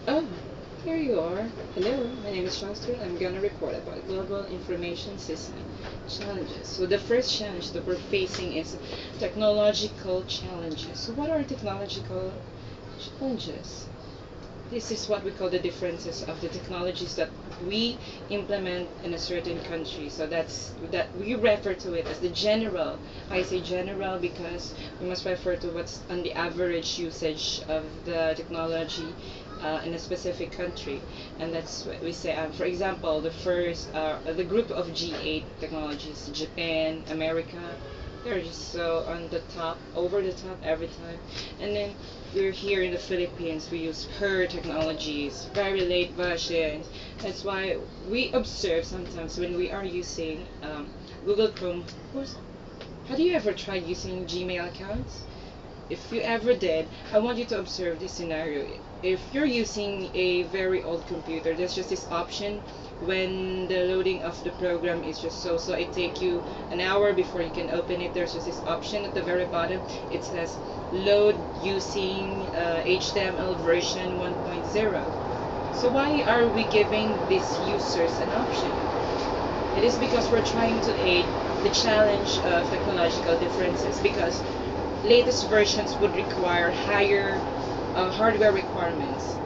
Oh, here you are. Hello, my name is Shastra. I'm gonna report about global information system challenges. So the first challenge that we're facing is technological challenges. So what are technological challenges? This is what we call the differences of the technologies that we implement in a certain country. So that we refer to it as the general. I say general because we must refer to what's on the average usage of the technology in a specific country, and that's what we say. For example, the group of G8 technologies: Japan, America. They're just so on the top, over the top every time. And then we're here in the Philippines, we use her technologies, very late versions. That's why we observe sometimes when we are using Google Chrome. Have you ever tried using Gmail accounts? If you ever did, I want you to observe this scenario. If you're using a very old computer, there's just this option when the loading of the program is just so it take you an hour before you can open it. There's just this option at the very bottom. It says load using HTML version 1.0. So why are we giving these users an option? It is because we're trying to aid the challenge of technological differences, because latest versions would require higher hardware requirements,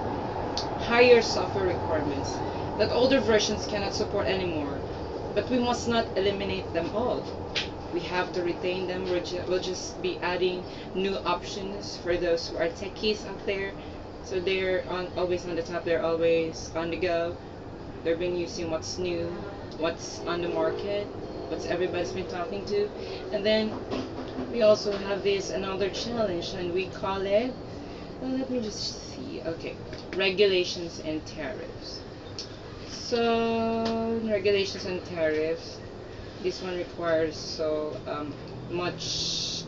higher software requirements that older versions cannot support anymore. But we must not eliminate them all. We have to retain them. We'll just be adding new options for those who are techies out there. So they're always on the top, they're always on the go. They've been using what's new, what's on the market, what's everybody's been talking to. And then we also have this another challenge, and we call it, well, let me just see, okay, regulations and tariffs. So regulations and tariffs, this one requires much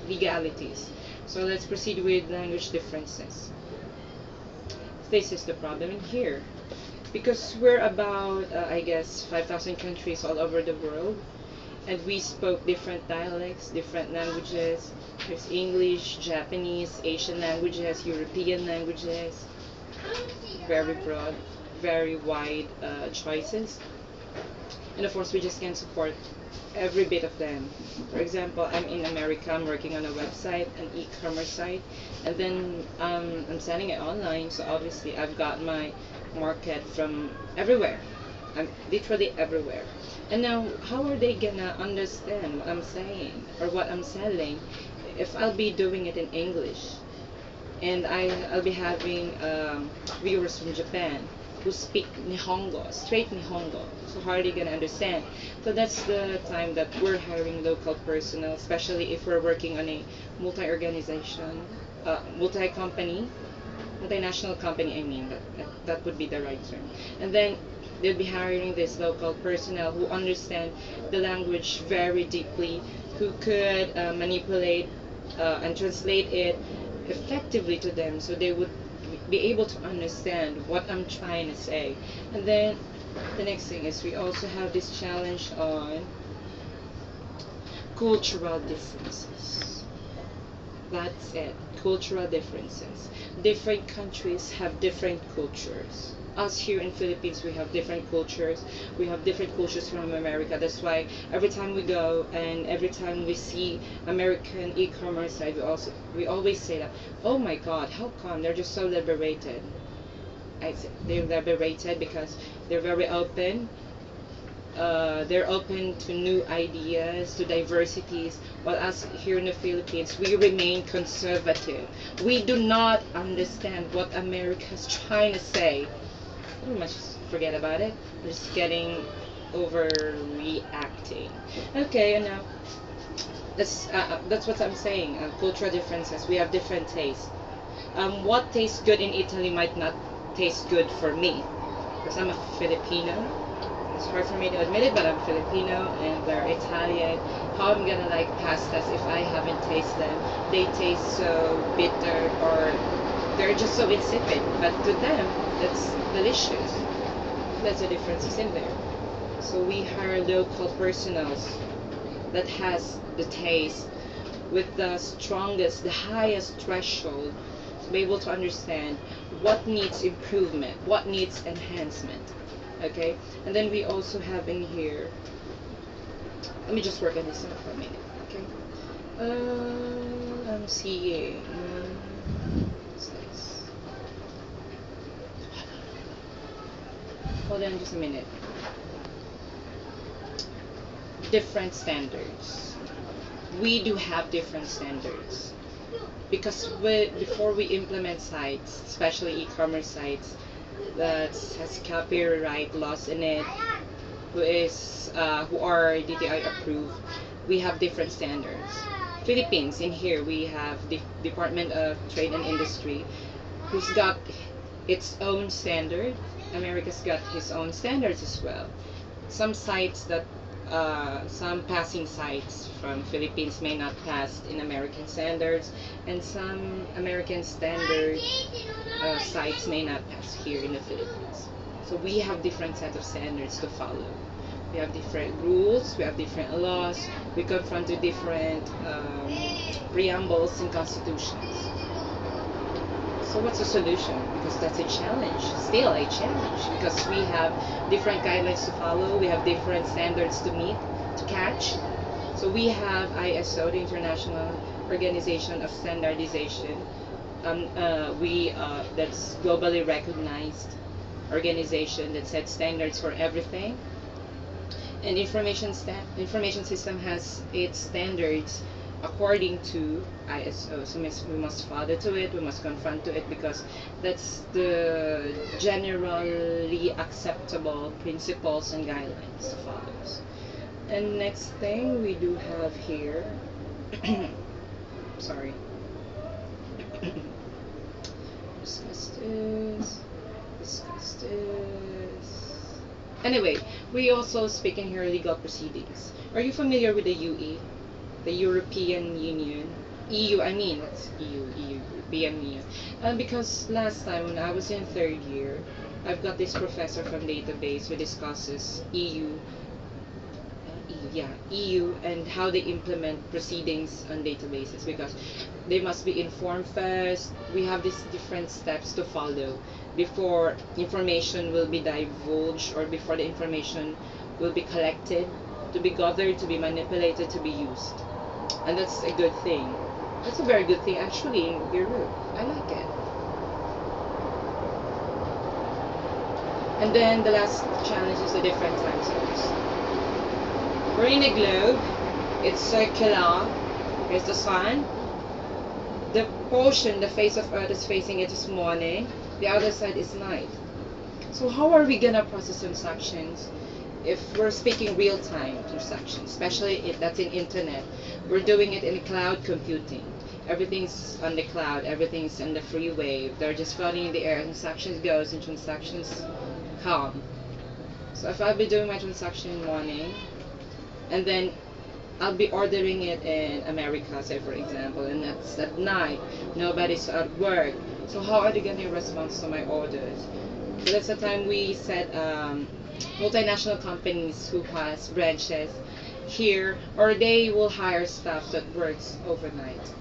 legalities. So let's proceed with language differences. This is the problem in here, because we're about I guess 5,000 countries all over the world, and we spoke different dialects, different languages. There's English, Japanese, Asian languages, European languages. Very broad, very wide choices. And of course, we just can't support every bit of them. For example, I'm in America, I'm working on a website, an e-commerce site, and then I'm selling it online, so obviously I've got my market from everywhere. I'm literally everywhere. And now, how are they gonna understand what I'm saying or what I'm selling if I'll be doing it in English? And I'll be having viewers from Japan who speak Nihongo, straight Nihongo. So how are they gonna understand? So that's the time that we're hiring local personnel, especially if we're working on a multi-organization, multi-company, multinational company. I mean, that would be the right term. And then they'll be hiring this local personnel who understand the language very deeply, who could manipulate and translate it effectively to them, so they would be able to understand what I'm trying to say. And then the next thing is we also have this challenge on cultural differences. That's it. Cultural differences. Different countries have different cultures. Us here in Philippines, we have different cultures. We have different cultures from America. That's why every time we go and every time we see American e-commerce side, we always say that, oh my God, how come they're just so liberated? They're liberated because they're very open. They're open to new ideas, to diversities, while us here in the Philippines, we remain conservative. We do not understand what America's trying to say. Pretty much forget about it. We're just getting overreacting. Okay, and now that's what I'm saying. Cultural differences. We have different tastes. What tastes good in Italy might not taste good for me, because I'm a Filipino. It's hard for me to admit it, but I'm Filipino and they're Italian. How I'm gonna like pastas if I haven't tasted them? They taste so bitter, or they're just so insipid. But to them, that's delicious. That's the differences in there. So we hire local personals that has the taste with the strongest, the highest threshold to be able to understand what needs improvement, what needs enhancement. Okay, and then we also have in here, let me just work on this for a minute. Okay, I'm seeing, what's this? Hold on just a minute. Different standards. We do have different standards because before we implement sites, especially e-commerce sites that has copyright laws in it, who are DTI approved, we have different standards. Philippines, in here we have the Department of Trade and Industry, who's got its own standard. America's got his own standards as well. Some sites that some passing sites from Philippines may not pass in American standards, and some American standard sites may not pass here in the Philippines. So we have different set of standards to follow. We have different rules, we have different laws, we confront to different preambles and constitutions. So what's the solution? Because that's a challenge, still a challenge, because we have different guidelines to follow, we have different standards to meet, to catch. So we have ISO, the International Organization of Standardization. That's globally recognized organization that sets standards for everything. And information system has its standards according to ISO. So we must follow to it, we must confront to it, because that's the generally acceptable principles and guidelines to follow. And next thing we do have here, sorry, discuss this. Anyway, we also speak in here legal proceedings. Are you familiar with the UE? The European Union, EU, I mean, that's EU, European Union. Because last time when I was in third year, I've got this professor from database who discusses EU and how they implement proceedings on databases, because they must be informed first. We have these different steps to follow before information will be divulged, or before the information will be collected, to be gathered, to be manipulated, to be used. And that's a good thing. That's a very good thing actually in Beirut. I like it. And then the last challenge is the different time zones. We're in a globe. It's circular. Here's the sun. The portion, the face of Earth is facing it is morning. The other side is night. So how are we gonna process transactions if we're speaking real-time transactions, especially if that's in internet? We're doing it in cloud computing. Everything's on the cloud, everything's on the freeway. They're just floating in the air. Transactions goes and transactions come. So if I'll be doing my transaction in the morning, and then I'll be ordering it in America, say for example, and that's at night, nobody's at work. So how are they gonna respond to my orders? So that's the time we set multinational companies who has branches here, or they will hire staff that works overnight.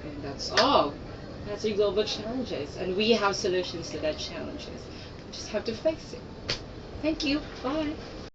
And that's all. That's the global challenges, and we have solutions to that challenges. We just have to face it. Thank you. Bye.